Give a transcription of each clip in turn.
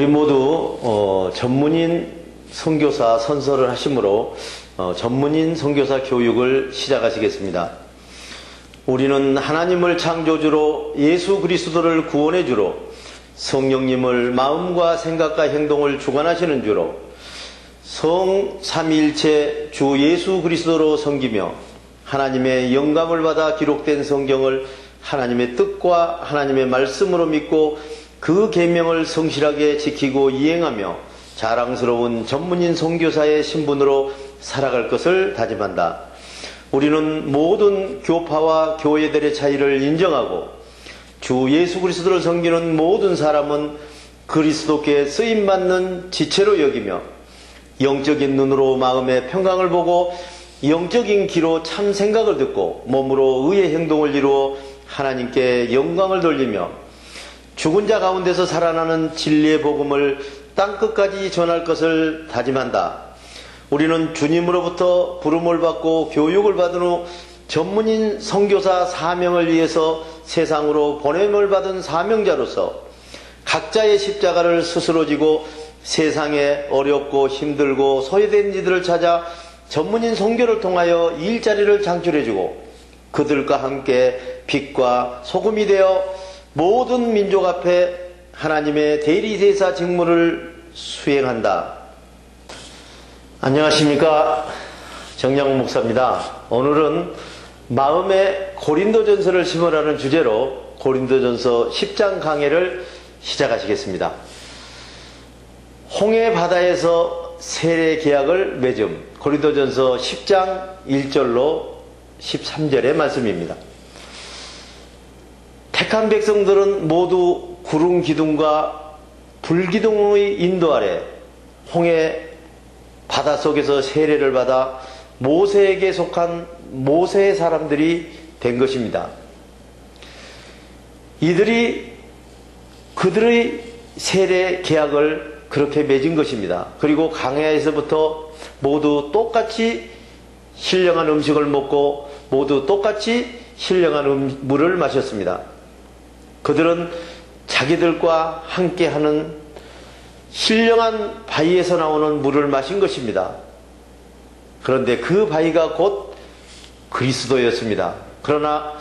모두 전문인 선교사 선서를 하심으로 전문인 선교사 교육을 시작하시겠습니다. 우리는 하나님을 창조주로 예수 그리스도를 구원의 주로 성령님을 마음과 생각과 행동을 주관하시는 주로 성삼위일체 주 예수 그리스도로 섬기며 하나님의 영감을 받아 기록된 성경을 하나님의 뜻과 하나님의 말씀으로 믿고 그 계명을 성실하게 지키고 이행하며 자랑스러운 전문인 선교사의 신분으로 살아갈 것을 다짐한다. 우리는 모든 교파와 교회들의 차이를 인정하고 주 예수 그리스도를 섬기는 모든 사람은 그리스도께 쓰임받는 지체로 여기며 영적인 눈으로 마음의 평강을 보고 영적인 귀로 참 생각을 듣고 몸으로 의의 행동을 이루어 하나님께 영광을 돌리며 죽은 자 가운데서 살아나는 진리의 복음을 땅끝까지 전할 것을 다짐한다. 우리는 주님으로부터 부름을 받고 교육을 받은 후 전문인 선교사 사명을 위해서 세상으로 보냄을 받은 사명자로서 각자의 십자가를 스스로 지고 세상에 어렵고 힘들고 소외된 이들을 찾아 전문인 선교를 통하여 일자리를 창출해주고 그들과 함께 빛과 소금이 되어 모든 민족 앞에 하나님의 대리대사 직무를 수행한다. 안녕하십니까, 정양 목사입니다. 오늘은 마음의 고린도전서를 심으라는 주제로 고린도전서 10장 강해를 시작하시겠습니다. 홍해 바다에서 세례 계약을 맺음, 고린도전서 10장 1절로 13절의 말씀입니다. 택한 백성들은 모두 구름 기둥과 불기둥의 인도 아래 홍해 바닷속에서 세례를 받아 모세에게 속한 모세의 사람들이 된 것입니다. 이들이 그들의 세례 계약을 그렇게 맺은 것입니다. 그리고 강야에서부터 모두 똑같이 신령한 음식을 먹고 모두 똑같이 신령한 물을 마셨습니다. 그들은 자기들과 함께하는 신령한 바위에서 나오는 물을 마신 것입니다. 그런데 그 바위가 곧 그리스도였습니다. 그러나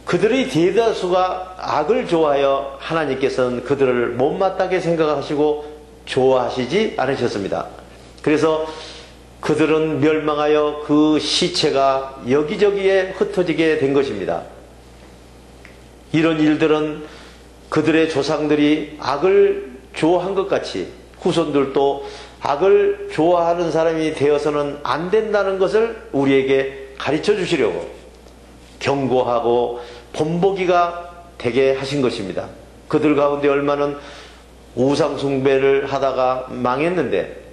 그들의 대다수가 악을 좋아하여 하나님께서는 그들을 못마땅하게 생각하시고 좋아하시지 않으셨습니다. 그래서 그들은 멸망하여 그 시체가 여기저기에 흩어지게 된 것입니다. 이런 일들은 그들의 조상들이 악을 좋아한 것 같이 후손들도 악을 좋아하는 사람이 되어서는 안 된다는 것을 우리에게 가르쳐 주시려고 경고하고 본보기가 되게 하신 것입니다. 그들 가운데 얼마는 우상숭배를 하다가 망했는데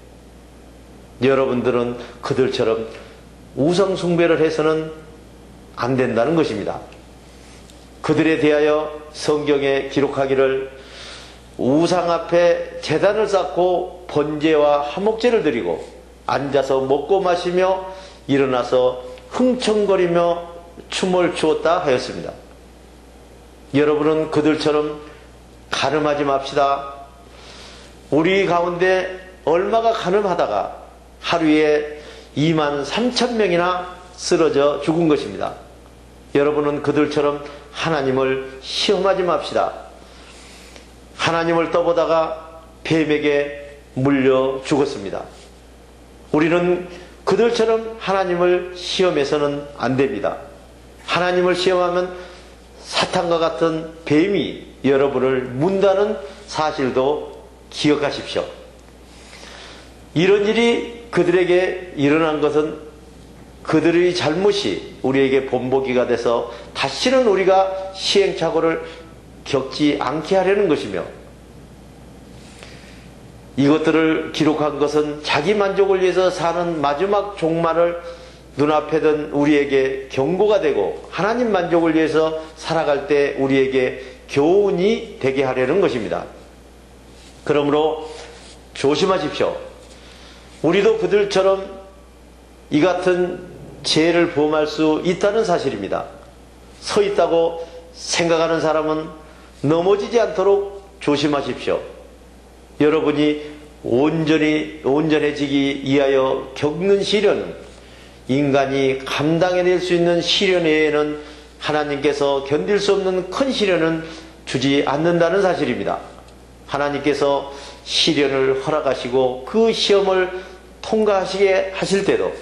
여러분들은 그들처럼 우상숭배를 해서는 안 된다는 것입니다. 그들에 대하여 성경에 기록하기를 우상 앞에 제단을 쌓고 번제와 화목제를 드리고 앉아서 먹고 마시며 일어나서 흥청거리며 춤을 추었다 하였습니다. 여러분은 그들처럼 간음하지 맙시다. 우리 가운데 얼마가 간음하다가 하루에 23,000명이나 쓰러져 죽은 것입니다. 여러분은 그들처럼 하나님을 시험하지 맙시다. 하나님을 떠보다가 뱀에게 물려 죽었습니다. 우리는 그들처럼 하나님을 시험해서는 안 됩니다. 하나님을 시험하면 사탄과 같은 뱀이 여러분을 문다는 사실도 기억하십시오. 이런 일이 그들에게 일어난 것은 그들의 잘못이 우리에게 본보기가 돼서 다시는 우리가 시행착오를 겪지 않게 하려는 것이며 이것들을 기록한 것은 자기 만족을 위해서 사는 마지막 종말을 눈앞에 둔 우리에게 경고가 되고 하나님 만족을 위해서 살아갈 때 우리에게 교훈이 되게 하려는 것입니다. 그러므로 조심하십시오. 우리도 그들처럼 이 같은 죄를 범할 수 있다는 사실입니다. 서 있다고 생각하는 사람은 넘어지지 않도록 조심하십시오. 여러분이 온전해지기 위하여 겪는 시련은 인간이 감당해낼 수 있는 시련 외에는 하나님께서 견딜 수 없는 큰 시련은 주지 않는다는 사실입니다. 하나님께서 시련을 허락하시고 그 시험을 통과하시게 하실 때도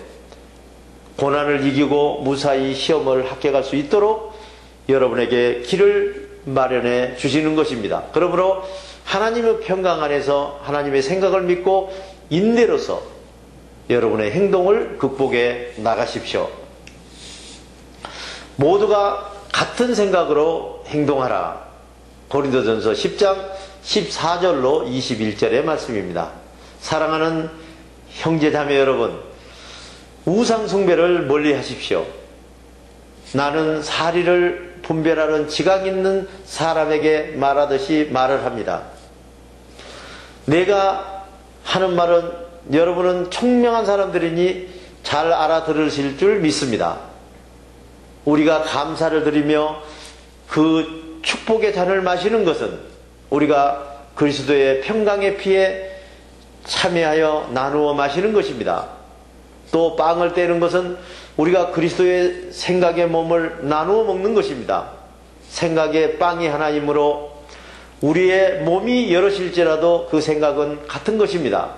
고난을 이기고 무사히 시험을 합격할 수 있도록 여러분에게 길을 마련해 주시는 것입니다. 그러므로 하나님의 평강 안에서 하나님의 생각을 믿고 인내로서 여러분의 행동을 극복해 나가십시오. 모두가 같은 생각으로 행동하라. 고린도전서 10장 14절로 21절의 말씀입니다. 사랑하는 형제자매 여러분, 우상 숭배를 멀리 하십시오. 나는 사리를 분별하는 지각 있는 사람에게 말하듯이 말을 합니다. 내가 하는 말은 여러분은 총명한 사람들이니 잘 알아들으실 줄 믿습니다. 우리가 감사를 드리며 그 축복의 잔을 마시는 것은 우리가 그리스도의 평강의 피에 참여하여 나누어 마시는 것입니다. 또 빵을 떼는 것은 우리가 그리스도의 생각의 몸을 나누어 먹는 것입니다. 생각의 빵이 하나이므로 우리의 몸이 여럿일지라도 그 생각은 같은 것입니다.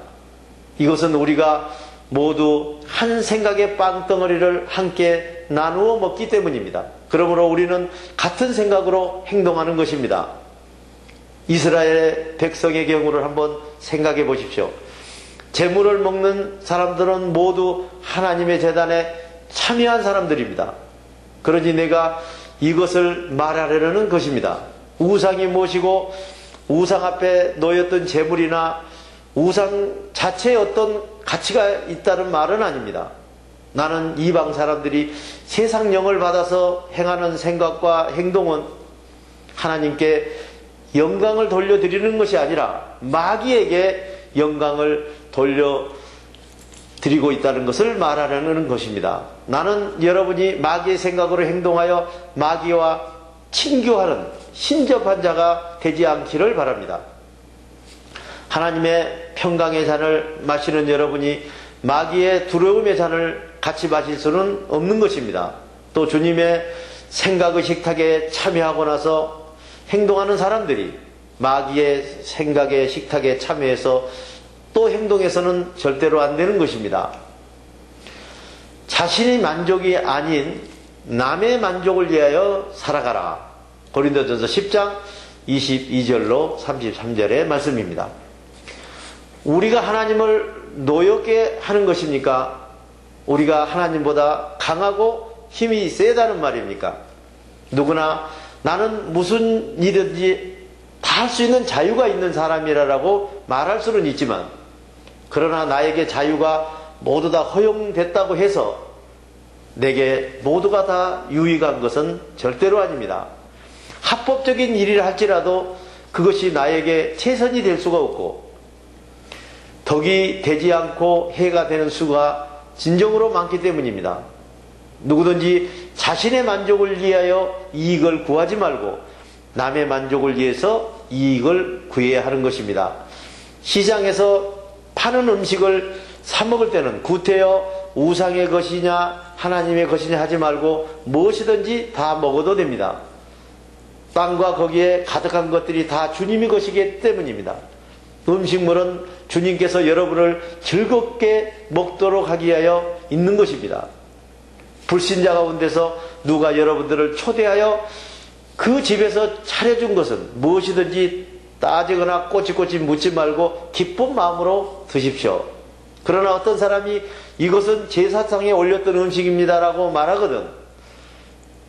이것은 우리가 모두 한 생각의 빵덩어리를 함께 나누어 먹기 때문입니다. 그러므로 우리는 같은 생각으로 행동하는 것입니다. 이스라엘 백성의 경우를 한번 생각해 보십시오. 제물을 먹는 사람들은 모두 하나님의 제단에 참여한 사람들입니다. 그러니 내가 이것을 말하려는 것입니다. 우상이 무엇이고 우상 앞에 놓였던 제물이나 우상 자체에 어떤 가치가 있다는 말은 아닙니다. 나는 이방 사람들이 세상 영을 받아서 행하는 생각과 행동은 하나님께 영광을 돌려드리는 것이 아니라 마귀에게 영광을 돌려드리고 있다는 것을 말하려는 것입니다. 나는 여러분이 마귀의 생각으로 행동하여 마귀와 친교하는 신접한 자가 되지 않기를 바랍니다. 하나님의 평강의 잔을 마시는 여러분이 마귀의 두려움의 잔을 같이 마실 수는 없는 것입니다. 또 주님의 생각의 식탁에 참여하고 나서 행동하는 사람들이 마귀의 생각의 식탁에 참여해서 또 행동해서는 절대로 안 되는 것입니다. 자신의 만족이 아닌 남의 만족을 위하여 살아가라. 고린도전서 10장 22절로 33절의 말씀입니다. 우리가 하나님을 노엽게 하는 것입니까? 우리가 하나님보다 강하고 힘이 세다는 말입니까? 누구나 나는 무슨 일이든지 다 할 수 있는 자유가 있는 사람이라고 말할 수는 있지만, 그러나 나에게 자유가 모두 다 허용됐다고 해서 내게 모두가 다 유익한 것은 절대로 아닙니다. 합법적인 일이라 할지라도 그것이 나에게 최선이 될 수가 없고 덕이 되지 않고 해가 되는 수가 진정으로 많기 때문입니다. 누구든지 자신의 만족을 위하여 이익을 구하지 말고 남의 만족을 위해서 이익을 구해야 하는 것입니다. 시장에서 파는 음식을 사 먹을 때는 구태여 우상의 것이냐 하나님의 것이냐 하지 말고 무엇이든지 다 먹어도 됩니다. 빵과 거기에 가득한 것들이 다 주님의 것이기 때문입니다. 음식물은 주님께서 여러분을 즐겁게 먹도록 하기 위하여 있는 것입니다. 불신자 가운데서 누가 여러분들을 초대하여 그 집에서 차려준 것은 무엇이든지 따지거나 꼬치꼬치 묻지 말고 기쁜 마음으로 드십시오. 그러나 어떤 사람이 이것은 제사상에 올렸던 음식입니다라고 말하거든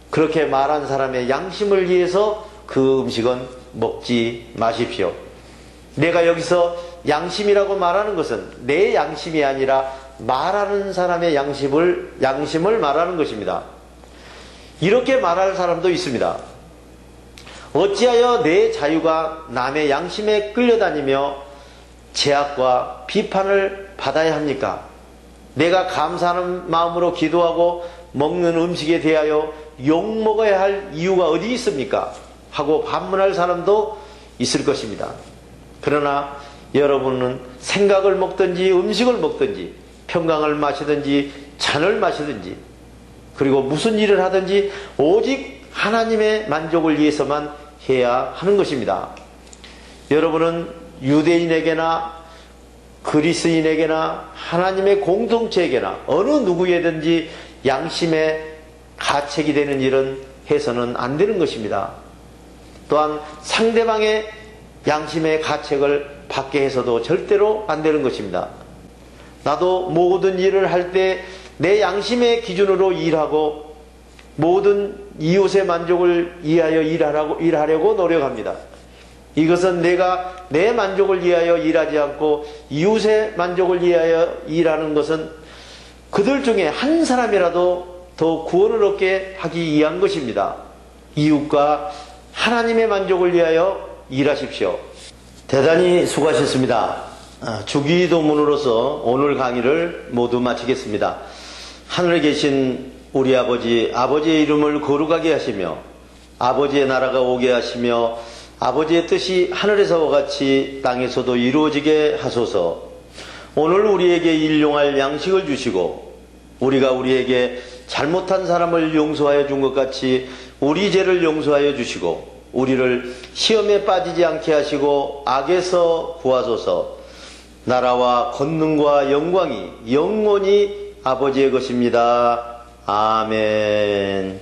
그렇게 말한 사람의 양심을 위해서 그 음식은 먹지 마십시오. 내가 여기서 양심이라고 말하는 것은 내 양심이 아니라 말하는 사람의 양심을 말하는 것입니다. 이렇게 말할 사람도 있습니다. 어찌하여 내 자유가 남의 양심에 끌려다니며 제약과 비판을 받아야 합니까? 내가 감사하는 마음으로 기도하고 먹는 음식에 대하여 욕먹어야 할 이유가 어디 있습니까? 하고 반문할 사람도 있을 것입니다. 그러나 여러분은 생각을 먹든지 음식을 먹든지 평강을 마시든지 잔을 마시든지 그리고 무슨 일을 하든지 오직 하나님의 만족을 위해서만 해야 하는 것입니다. 여러분은 유대인에게나 그리스인에게나 하나님의 공동체에게나 어느 누구에든지 양심의 가책이 되는 일은 해서는 안 되는 것입니다. 또한 상대방의 양심의 가책을 받게 해서도 절대로 안 되는 것입니다. 나도 모든 일을 할 때 내 양심의 기준으로 일하고 모든 이웃의 만족을 위하여 일하려고 노력합니다. 이것은 내가 내 만족을 위하여 일하지 않고 이웃의 만족을 위하여 일하는 것은 그들 중에 한 사람이라도 더 구원을 얻게 하기 위한 것입니다. 이웃과 하나님의 만족을 위하여 일하십시오. 대단히 수고하셨습니다. 주기도문으로서 오늘 강의를 모두 마치겠습니다. 하늘에 계신 우리 아버지의 이름을 거룩하게 하시며 아버지의 나라가 오게 하시며 아버지의 뜻이 하늘에서와 같이 땅에서도 이루어지게 하소서. 오늘 우리에게 일용할 양식을 주시고 우리가 우리에게 잘못한 사람을 용서하여 준 것 같이 우리 죄를 용서하여 주시고 우리를 시험에 빠지지 않게 하시고 악에서 구하소서. 나라와 권능과 영광이 영원히 아버지의 것입니다. 아멘.